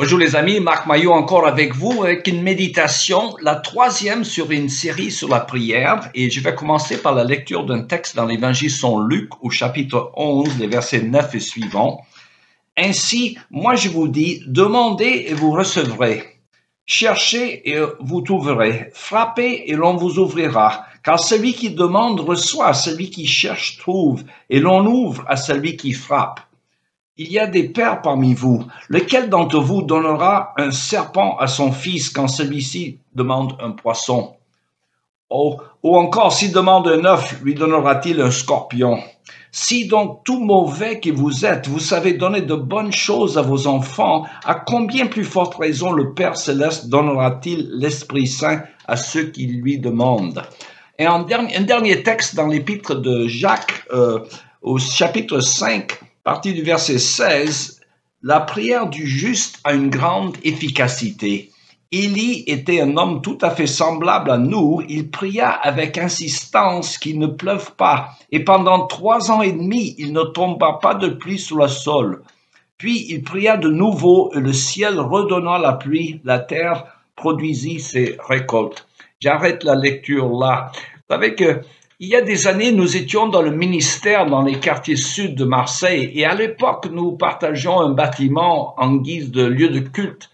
Bonjour les amis, Marc Maillot encore avec vous avec une méditation, la troisième sur une série sur la prière, et je vais commencer par la lecture d'un texte dans l'évangile selon Luc au chapitre 11, les versets 9 et suivants. Ainsi, moi je vous dis, demandez et vous recevrez, cherchez et vous trouverez, frappez et l'on vous ouvrira, car celui qui demande reçoit, celui qui cherche trouve, et l'on ouvre à celui qui frappe. Il y a des pères parmi vous. Lequel d'entre vous donnera un serpent à son fils quand celui-ci demande un poisson? Ou encore, s'il demande un œuf, lui donnera-t-il un scorpion? Si donc tout mauvais que vous êtes, vous savez donner de bonnes choses à vos enfants, à combien plus forte raison le Père Céleste donnera-t-il l'Esprit Saint à ceux qui lui demandent? Et un dernier texte dans l'épître de Jacques, au chapitre 5, partie du verset 16, la prière du juste a une grande efficacité. Élie était un homme tout à fait semblable à nous. Il pria avec insistance qu'il ne pleuve pas. Et pendant 3 ans et demi, il ne tomba pas de pluie sur le sol. Puis il pria de nouveau et le ciel redonna la pluie. La terre produisit ses récoltes. J'arrête la lecture là. Vous savez que il y a des années, nous étions dans le ministère dans les quartiers sud de Marseille et à l'époque, nous partageons un bâtiment en guise de lieu de culte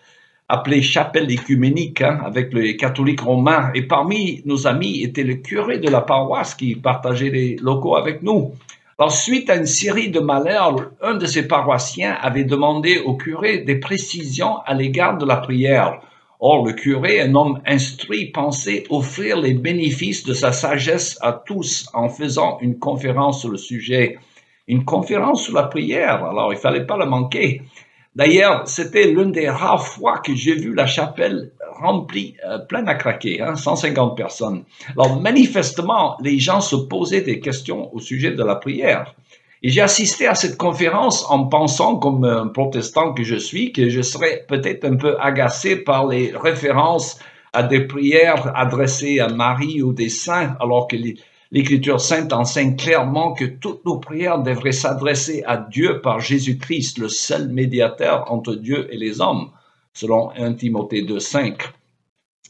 appelé chapelle écuménique avec les catholiques romains. Et parmi nos amis était le curé de la paroisse qui partageait les locaux avec nous. Alors, suite à une série de malheurs, un de ces paroissiens avait demandé au curé des précisions à l'égard de la prière. Or, le curé, un homme instruit, pensait offrir les bénéfices de sa sagesse à tous en faisant une conférence sur le sujet. Une conférence sur la prière, alors il fallait pas la manquer. D'ailleurs, c'était l'une des rares fois que j'ai vu la chapelle remplie, pleine à craquer, 150 personnes. Alors, manifestement, les gens se posaient des questions au sujet de la prière. Et j'ai assisté à cette conférence en pensant, comme un protestant que je suis, que je serais peut-être un peu agacé par les références à des prières adressées à Marie ou des saints, alors que l'Écriture sainte enseigne clairement que toutes nos prières devraient s'adresser à Dieu par Jésus-Christ, le seul médiateur entre Dieu et les hommes, selon 1 Timothée 2,5.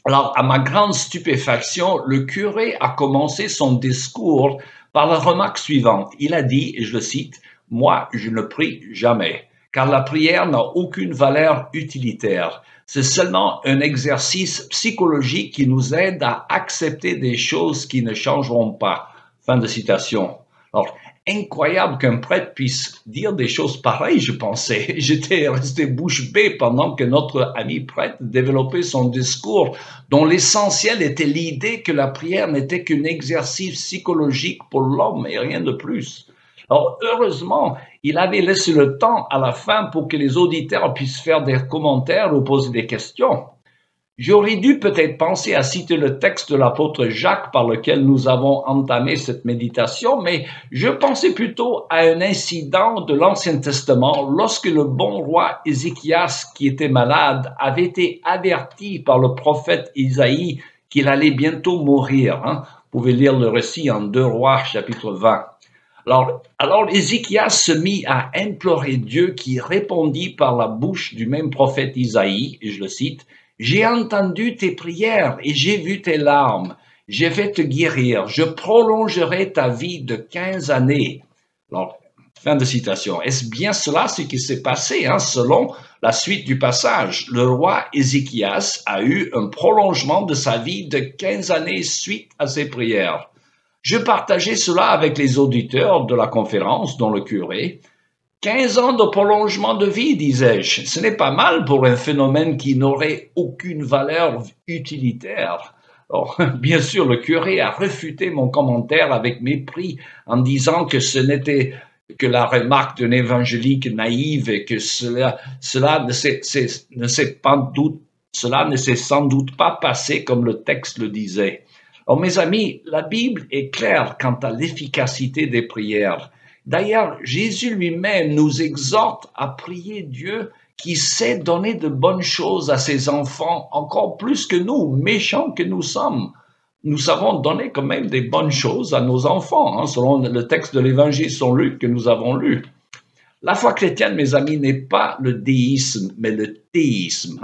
Alors, à ma grande stupéfaction, le curé a commencé son discours par la remarque suivante. Il a dit, et je le cite, « Moi, je ne prie jamais, car la prière n'a aucune valeur utilitaire. C'est seulement un exercice psychologique qui nous aide à accepter des choses qui ne changeront pas. » Fin de citation. Alors, incroyable qu'un prêtre puisse dire des choses pareilles, je pensais. J'étais resté bouche bée pendant que notre ami prêtre développait son discours dont l'essentiel était l'idée que la prière n'était qu'un exercice psychologique pour l'homme et rien de plus. Alors, heureusement, il avait laissé le temps à la fin pour que les auditeurs puissent faire des commentaires ou poser des questions. J'aurais dû peut-être penser à citer le texte de l'apôtre Jacques par lequel nous avons entamé cette méditation, mais je pensais plutôt à un incident de l'Ancien Testament lorsque le bon roi Ézéchias, qui était malade, avait été averti par le prophète Isaïe qu'il allait bientôt mourir. Vous pouvez lire le récit en 2 Rois, chapitre 20. Alors Ézéchias se mit à implorer Dieu qui répondit par la bouche du même prophète Isaïe, et je le cite, « J'ai entendu tes prières et j'ai vu tes larmes. Je vais te guérir. Je prolongerai ta vie de 15 années. » Alors, fin de citation. Est-ce bien cela ce qui s'est passé, selon la suite du passage? Le roi Ézéchias a eu un prolongement de sa vie de 15 années suite à ses prières. Je partageais cela avec les auditeurs de la conférence, dont le curé. 15 ans de prolongement de vie, disais-je. Ce n'est pas mal pour un phénomène qui n'aurait aucune valeur utilitaire. Alors, bien sûr, le curé a refuté mon commentaire avec mépris en disant que ce n'était que la remarque d'un évangélique naïve et que cela ne s'est sans doute pas passé comme le texte le disait. Alors, mes amis, la Bible est claire quant à l'efficacité des prières. D'ailleurs, Jésus lui-même nous exhorte à prier Dieu qui sait donner de bonnes choses à ses enfants, encore plus que nous, méchants que nous sommes. Nous savons donner quand même des bonnes choses à nos enfants, selon le texte de l'Évangile selon Luc que nous avons lu. La foi chrétienne, mes amis, n'est pas le déisme, mais le théisme.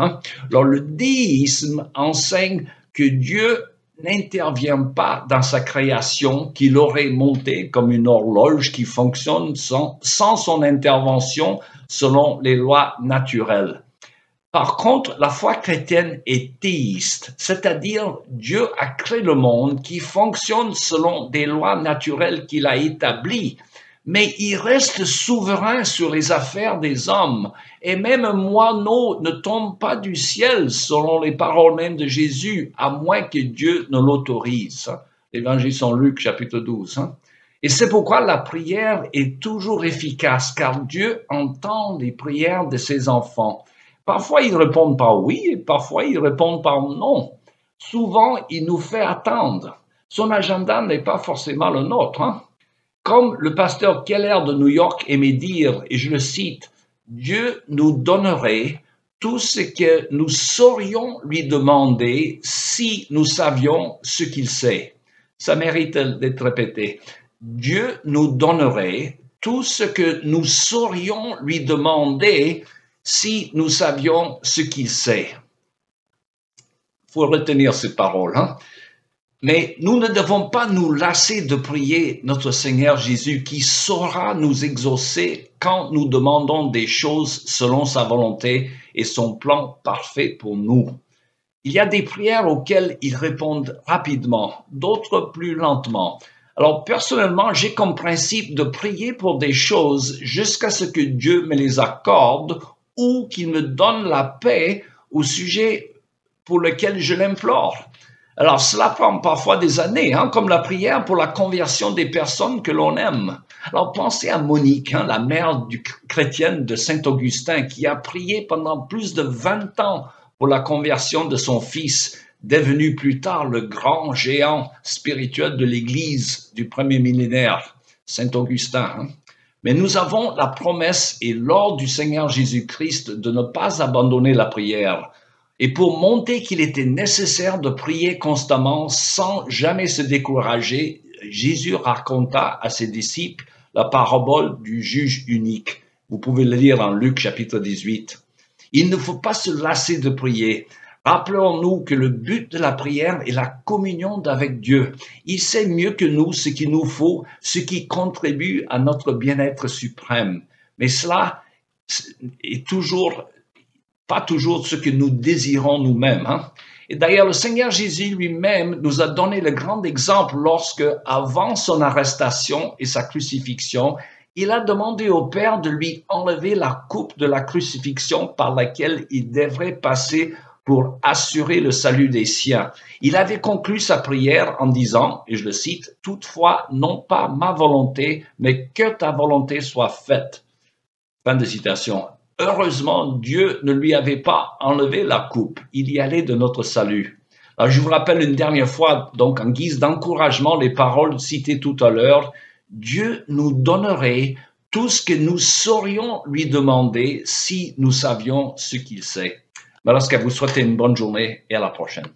Alors, le déisme enseigne que Dieu n'intervient pas dans sa création, qu'il aurait montée comme une horloge qui fonctionne sans son intervention selon les lois naturelles. Par contre, la foi chrétienne est théiste, c'est-à-dire Dieu a créé le monde qui fonctionne selon des lois naturelles qu'il a établies, mais il reste souverain sur les affaires des hommes. Et même un moineau ne tombe pas du ciel selon les paroles même de Jésus, à moins que Dieu ne l'autorise. L'évangile selon Luc, chapitre 12. Et c'est pourquoi la prière est toujours efficace, car Dieu entend les prières de ses enfants. Parfois, ils répondent par oui, et parfois, ils répondent par non. Souvent, il nous fait attendre. Son agenda n'est pas forcément le nôtre. Comme le pasteur Keller de New York aimait dire, et je le cite, « Dieu nous donnerait tout ce que nous saurions lui demander si nous savions ce qu'il sait. » Ça mérite d'être répété. Dieu nous donnerait tout ce que nous saurions lui demander si nous savions ce qu'il sait. Il faut retenir ces paroles. Mais nous ne devons pas nous lasser de prier notre Seigneur Jésus qui saura nous exaucer quand nous demandons des choses selon sa volonté et son plan parfait pour nous. Il y a des prières auxquelles il répond rapidement, d'autres plus lentement. Alors personnellement, j'ai comme principe de prier pour des choses jusqu'à ce que Dieu me les accorde ou qu'il me donne la paix au sujet pour lequel je l'implore. Alors cela prend parfois des années, comme la prière pour la conversion des personnes que l'on aime. Alors pensez à Monique, la mère chrétienne de Saint-Augustin, qui a prié pendant plus de 20 ans pour la conversion de son fils, devenu plus tard le grand géant spirituel de l'Église du premier millénaire, Saint-Augustin. Mais nous avons la promesse et l'ordre du Seigneur Jésus-Christ de ne pas abandonner la prière. Et pour montrer qu'il était nécessaire de prier constamment sans jamais se décourager, Jésus raconta à ses disciples la parabole du juge unique. Vous pouvez le lire en Luc chapitre 18. Il ne faut pas se lasser de prier. Rappelons-nous que le but de la prière est la communion avec Dieu. Il sait mieux que nous ce qu'il nous faut, ce qui contribue à notre bien-être suprême. Mais cela est pas toujours ce que nous désirons nous-mêmes. Et d'ailleurs, le Seigneur Jésus lui-même nous a donné le grand exemple lorsque, avant son arrestation et sa crucifixion, il a demandé au Père de lui enlever la coupe de la crucifixion par laquelle il devrait passer pour assurer le salut des siens. Il avait conclu sa prière en disant, et je le cite, « Toutefois, non pas ma volonté, mais que ta volonté soit faite. » Fin de citation. Heureusement, Dieu ne lui avait pas enlevé la coupe. Il y allait de notre salut. Alors, je vous rappelle une dernière fois, donc en guise d'encouragement, les paroles citées tout à l'heure. Dieu nous donnerait tout ce que nous saurions lui demander si nous savions ce qu'il sait. Alors, je vous souhaite une bonne journée et à la prochaine.